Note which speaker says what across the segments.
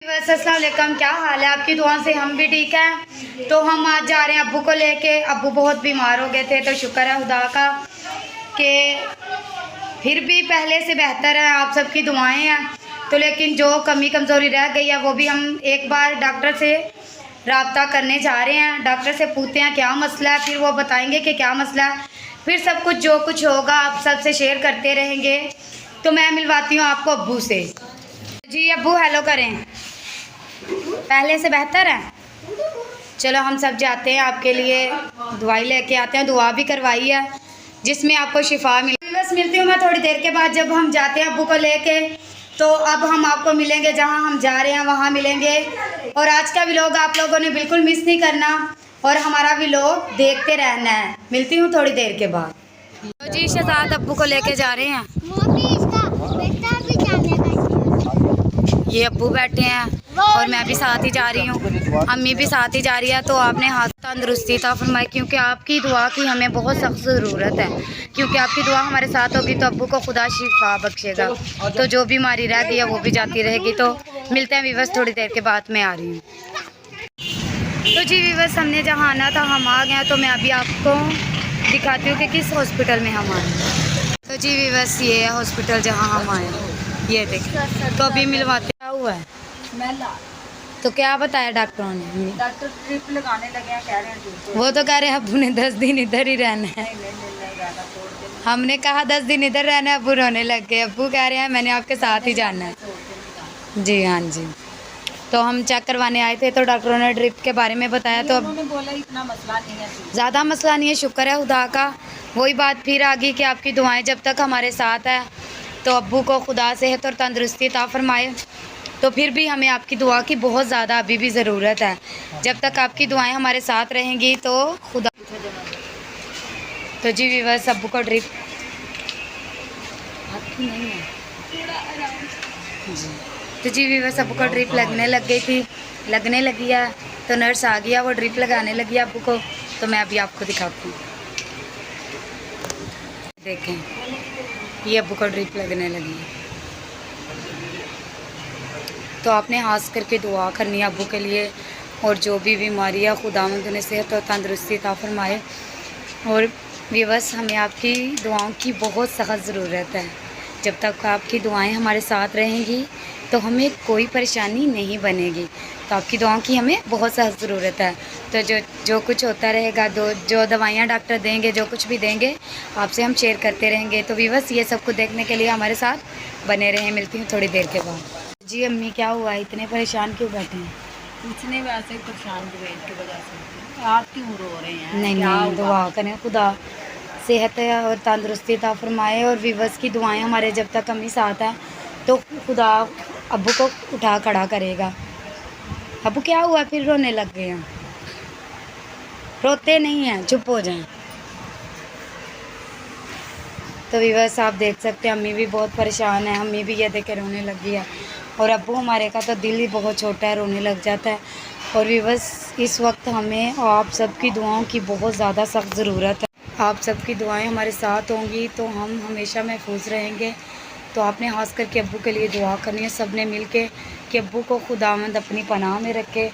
Speaker 1: बस अस्सलाम वालेकुम, क्या हाल है? आपकी दुआ से हम भी ठीक हैं। तो हम आज जा रहे हैं अब्बू को लेके। अब्बू बहुत बीमार हो गए थे, तो शुक्र है खुदा का कि फिर भी पहले से बेहतर है। आप सबकी दुआएं हैं। तो लेकिन जो कमी कमज़ोरी रह गई है वो भी हम एक बार डॉक्टर से रब्ता करने जा रहे हैं। डॉक्टर से पूछते हैं क्या मसला है, फिर वो बताएंगे कि क्या मसला है। फिर सब कुछ जो कुछ होगा आप सबसे शेयर करते रहेंगे। तो मैं मिलवाती हूँ आपको अब्बू से। जी अब्बू हेलो करें। पहले से बेहतर है। चलो हम सब जाते हैं, आपके लिए दवाई लेके आते हैं। दुआ भी करवाई है जिसमें आपको शिफा मिले। बस मिलती हूँ मैं थोड़ी देर के बाद, जब हम जाते हैं अब्बू को लेके। तो अब हम आपको मिलेंगे जहाँ हम जा रहे हैं वहाँ मिलेंगे। और आज का व्लॉग आप लोगों ने बिल्कुल मिस नहीं करना और हमारा व्लॉग देखते रहना है। मिलती हूँ थोड़ी देर के बाद। तो जी शहजाद अब्बू को लेके जा रहे हैं। ये अब्बू बैठे हैं और मैं भी साथ ही जा रही हूँ, अम्मी भी साथ ही जा रही है। तो आपने हाथ तंदुरुस्ती अता फरमाए, क्योंकि आपकी दुआ की हमें बहुत सख्त ज़रूरत है। क्योंकि आपकी दुआ हमारे साथ होगी तो अब्बू को खुदा शिफा बख्शेगा। तो जो बीमारी रह गई है वो भी जाती रहेगी। तो मिलते हैं वीवर्स थोड़ी देर के बाद। मैं आ रही हूँ। तो जी वीवर्स हमने जहाँ आना था हम आ गए। तो मैं अभी आपको दिखाती हूँ कि किस हॉस्पिटल में हम आए। तो जी वीवर्स ये है हॉस्पिटल जहाँ हम आए, ये देखिए। तो अभी मिलवाते क्या हुआ है। तो क्या बताया डॉक्टरों ने?
Speaker 2: डॉक्टर ड्रिप लगाने लगे हैं, कह रहे हैं
Speaker 1: वो तो कह रहे हैं अब्बू ने 10 दिन इधर ही रहना है। हमने कहा 10 दिन इधर रहना है, अब्बू रोने लग गए। अब्बू कह रहे हैं मैंने आपके साथ ही जाना है। जी हाँ जी। तो हम चेक करवाने आए थे तो डॉक्टरों ने ड्रिप के बारे में बताया। तो अब
Speaker 2: बोला इतना मसला नहीं है,
Speaker 1: ज़्यादा मसला नहीं है, शुक्र है खुदा का। वही बात फिर आ गई कि आपकी दुआएं जब तक हमारे साथ है तो अब्बू को खुदा सेहत और तंदुरुस्ती अता फरमाए। तो फिर भी हमें आपकी दुआ की बहुत ज़्यादा अभी भी ज़रूरत है। जब तक आपकी दुआएं हमारे साथ रहेंगी तो खुदा। तो जी वीवर्स अब्बू को ड्रिप आपकी नहीं है जी। तो जी वीवर्स अब्बू को ड्रिप लगने लगी है। तो नर्स आ गया, वो ड्रिप लगाने लगी है अब्बू को। तो मैं अभी आपको दिखाती हूँ, देखें ये अब्बू को ड्रिप लगने लगी है। तो आपने हाथ करके दुआ करनी है अब्बू के लिए। और जो भी बीमारी है खुदावंद उन्हें सेहत और तंदुरुस्ती अता फरमाए। और व्यूअर्स हमें आपकी दुआओं की बहुत सख्त ज़रूरत है। जब तक आपकी दुआएं हमारे साथ रहेंगी तो हमें कोई परेशानी नहीं बनेगी। तो आपकी दुआओं की हमें बहुत सख्त ज़रूरत है। तो जो कुछ होता रहेगा, जो दवाइयाँ डॉक्टर देंगे, जो कुछ भी देंगे आपसे हम शेयर करते रहेंगे। तो व्यूअर्स ये सब कुछ देखने के लिए हमारे साथ बने रहें। मिलती हूँ थोड़ी देर के बाद। जी अम्मी क्या हुआ, इतने परेशान क्यों बैठे हैं?
Speaker 2: इतने वैसे परेशान की वजह से आप क्यों रो रहे हैं?
Speaker 1: नहीं दुआ करें खुदा सेहत और तंदुरुस्ती अता फरमाए। और वीवर्स की दुआएं हमारे जब तक अम्मी साथ है तो खुदा अब्बू को उठा खड़ा करेगा। अब्बू क्या हुआ, फिर रोने लग गए हैं? रोते नहीं हैं, चुप हो जाएं। तो वीवर्स आप देख सकते हैं अम्मी भी बहुत परेशान है। अम्मी भी ये देख के रोने लगी है। और अब्बू हमारे का तो दिल ही बहुत छोटा है, रोने लग जाता है। और वीवर्स इस वक्त हमें आप सबकी दुआओं की बहुत ज़्यादा सख्त ज़रूरत है। आप सबकी दुआएं हमारे साथ होंगी तो हम हमेशा महफूज रहेंगे। तो आपने खास करके अब्बू के लिए दुआ करनी है सब ने मिल के कि अब्बू को खुदावंद अपनी पनाह में रखे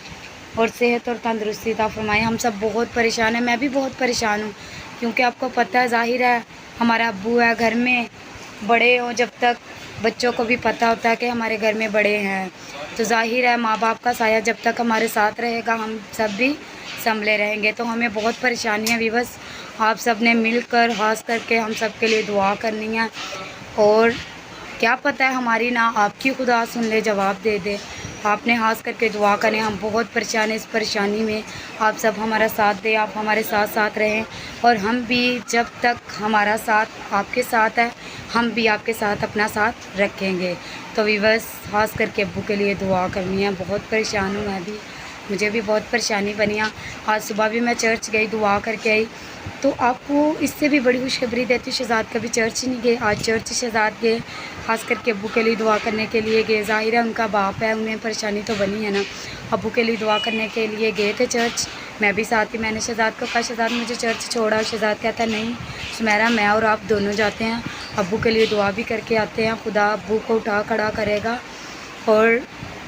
Speaker 1: और सेहत और तंदुरुस्ती अता फरमाए। हम सब बहुत परेशान हैं, मैं भी बहुत परेशान हूँ। क्योंकि आपको पता है, ज़ाहिर है हमारा अब्बू है घर में, बड़े हों जब तक बच्चों को भी पता होता है कि हमारे घर में बड़े हैं। तो ज़ाहिर है माँ बाप का साया जब तक हमारे साथ रहेगा हम सब भी संभले रहेंगे। तो हमें बहुत परेशानियाँ भी, बस आप सब ने मिलकर खास करके हम सब के लिए दुआ करनी है। और क्या पता है हमारी ना आपकी खुदा सुन ले, जवाब दे दे। आपने खास करके दुआ करें, हम बहुत परेशान हैं। इस परेशानी में आप सब हमारा साथ दें, आप हमारे साथ साथ रहें। और हम भी जब तक हमारा साथ आपके साथ है हम भी आपके साथ अपना साथ रखेंगे। तो वीवर्स खास करके अब्बू के लिए दुआ करनी है। बहुत परेशान हूँ मैं भी, मुझे भी बहुत परेशानी बनी है। आज सुबह भी मैं चर्च गई, दुआ करके आई। तो आपको इससे भी बड़ी खुशखबरी देती हूँ, शहजाद कभी चर्च नहीं गए, आज चर्च शहजाद गए। खास करके अब्बू के लिए दुआ करने के लिए गए। ज़ाहिर है उनका बाप है, उन्हें परेशानी तो बनी है ना। अब्बू के लिए दुआ करने के लिए गए थे चर्च, मैं भी साथ ही। मैंने शहजाद को कहा शहजाद मुझे चर्च छोड़ा। शहजाद कहता नहीं सुमेरा मैं और आप दोनों जाते हैं, अब्बू के लिए दुआ भी करके आते हैं। खुदा अब्बू को उठा खड़ा करेगा। और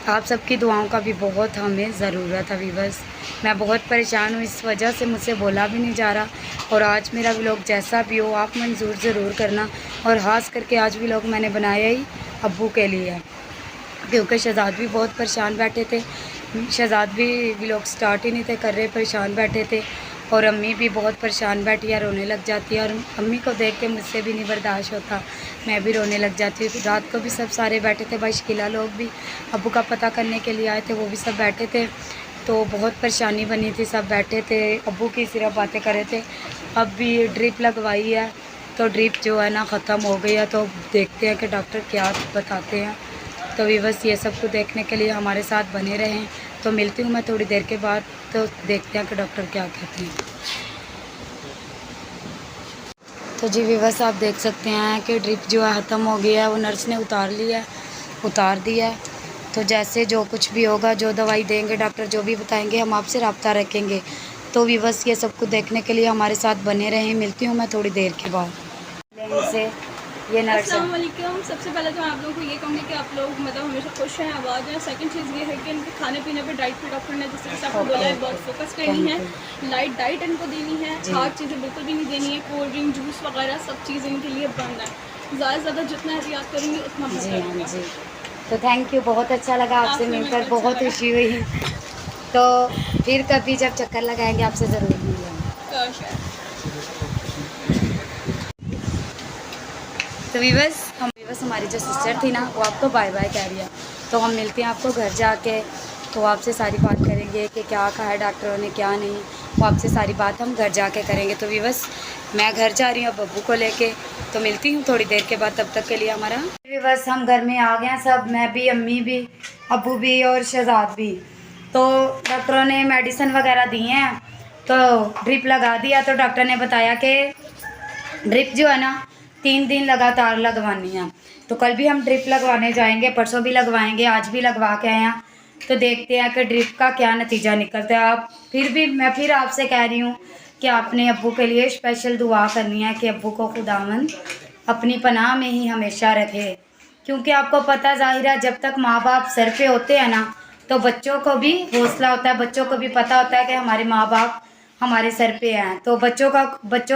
Speaker 1: आप सबकी दुआओं का भी बहुत हमें ज़रूरत है वीवर्स। मैं बहुत परेशान हूँ, इस वजह से मुझसे बोला भी नहीं जा रहा। और आज मेरा व्लॉग जैसा भी हो आप मंजूर ज़रूर करना। और ख़ास करके आज व्लॉग मैंने बनाया ही अब्बू के लिए, क्योंकि शहज़ाद भी बहुत परेशान बैठे थे। शहज़ाद भी व्लॉग स्टार्ट ही नहीं थे कर रहे, परेशान बैठे थे। और अम्मी भी बहुत परेशान बैठी है, रोने लग जाती है। और अम्मी को देख के मुझसे भी नहीं बर्दाश्त होता, मैं भी रोने लग जाती हूँ। रात को भी सब सारे बैठे थे, भाई शकीला लोग भी अब्बू का पता करने के लिए आए थे, वो भी सब बैठे थे। तो बहुत परेशानी बनी थी, सब बैठे थे, अब्बू की सिर्फ बातें कर रहे थे। अब भी ड्रिप लगवाई है, तो ड्रिप जो है ना ख़त्म हो गई है, तो देखते हैं कि डॉक्टर क्या बताते हैं। तो वीवर्स ये सब को देखने के लिए हमारे साथ बने रहें। तो मिलती हूँ मैं थोड़ी देर के बाद, तो देखते हैं कि डॉक्टर क्या कहते हैं। तो जी वीवर्स आप देख सकते हैं कि ड्रिप जो है ख़त्म हो गया है, वो नर्स ने उतार दिया है। तो जैसे जो कुछ भी होगा, जो दवाई देंगे डॉक्टर, जो भी बताएंगे, हम आपसे रब्ता रखेंगे। तो वीवर्स ये सब को देखने के लिए हमारे साथ बने रहें। मिलती हूँ मैं थोड़ी देर के बाद। से ये नर्स है।
Speaker 3: अस्सलाम वालेकुम। सबसे पहले तो मैं आप लोगों को ये कहूँगी कि आप लोग मतलब हमेशा खुश हैं, आबाद हैं। सेकंड चीज़ ये है कि इनके खाने पीने पे डाइट पे डॉक्टर ने जैसे कि आपको बोला है बहुत फोकस करनी है, लाइट डाइट इनको देनी है, हार्ड चीज़ें बिल्कुल भी नहीं देनी है, कोल्ड ड्रिंक जूस वगैरह सब चीज़ इनके लिए बंद है। ज़्यादा से ज़्यादा जितना एहतियात करेंगे उतना
Speaker 1: जी
Speaker 3: बेहतर
Speaker 1: हाँ
Speaker 3: होगा।
Speaker 1: जी। तो थैंक यू, बहुत अच्छा लगा आपसे
Speaker 3: आपसे
Speaker 1: मिलकर,
Speaker 3: मिलकर
Speaker 1: बहुत
Speaker 3: अच्छा
Speaker 1: खुशी हुई। तो फिर कभी जब चक्कर लगाएंगे आपसे ज़रूर मिलेंगे। तो वीवर्स हमारी जो सिस्टर थी ना, वो आपको बाय बाय कह रही है। तो हम मिलते हैं आपको घर जाके, तो आपसे सारी बात करेंगे कि क्या कहा है डॉक्टरों ने क्या नहीं, वो आपसे सारी बात हम घर जाके करेंगे। तो वीवर्स मैं घर जा रही हूँ अब बब्बू को लेके, तो मिलती हूँ थोड़ी देर के बाद। तब तक के लिए हमारा वीवर्स हम घर में आ गए हैं सब, मैं भी, अम्मी भी, अब्बू भी और शहज़ाद भी। तो डॉक्टरों ने मेडिसिन वगैरह दी हैं, तो ड्रिप लगा दिया। तो डॉक्टर ने बताया कि ड्रिप जो है ना 3 दिन लगातार लगवानी है। तो कल भी हम ड्रिप लगवाने जाएंगे, परसों भी लगवाएंगे, आज भी लगवा के आए हैं। तो देखते हैं कि ड्रिप का क्या नतीजा निकलता है। आप मैं फिर आपसे कह रही हूँ कि आपने अब्बू के लिए स्पेशल दुआ करनी है कि अब्बू को खुदावंद अपनी पनाह में ही हमेशा रखे। क्योंकि आपको पता ज़ाहिर है, जब तक माँ बाप सर पे होते हैं ना, तो बच्चों को भी हौसला होता है, बच्चों को भी पता होता है कि हमारे माँ बाप हमारे सर पे हैं। तो बच्चों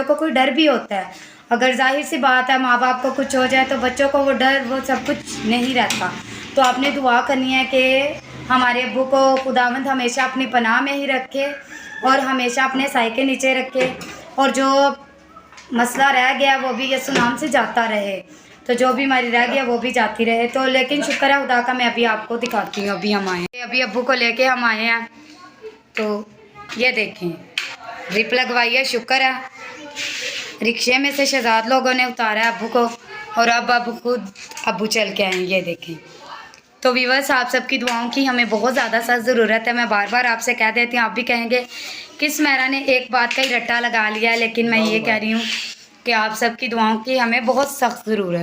Speaker 1: को कोई डर भी होता है। अगर जाहिर सी बात है माँ बाप को कुछ हो जाए तो बच्चों को वो डर, वो सब कुछ नहीं रहता। तो आपने दुआ करनी है कि हमारे अब्बू को खुदावंद हमेशा अपनी पनाह में ही रखे और हमेशा अपने साए के नीचे रखे, और जो मसला रह गया वो भी यसु नाम से जाता रहे। तो जो बीमारी रह गया वो भी जाती रहे। तो लेकिन शुक्र है खुदा का, मैं अभी आपको दिखाती हूँ। अभी हम आए हैं, अभी अब्बू को लेके हम आए हैं। तो ये देखें ड्रिप लगवाई है, शुक्र है। रिक्शे में से शहज़ाद लोगों ने उतारा अब्बू को, और अब अब्बू चल के आए, ये देखें। तो वीवर्स आप सबकी दुआओं की हमें बहुत ज़्यादा सख्त ज़रूरत है। मैं बार बार आपसे कह देती हूँ, आप भी कहेंगे किस मेरा ने एक बात का ही रट्टा लगा लिया है, लेकिन मैं ये कह रही हूँ कि आप सबकी दुआओं की हमें बहुत सख्त ज़रूरत है।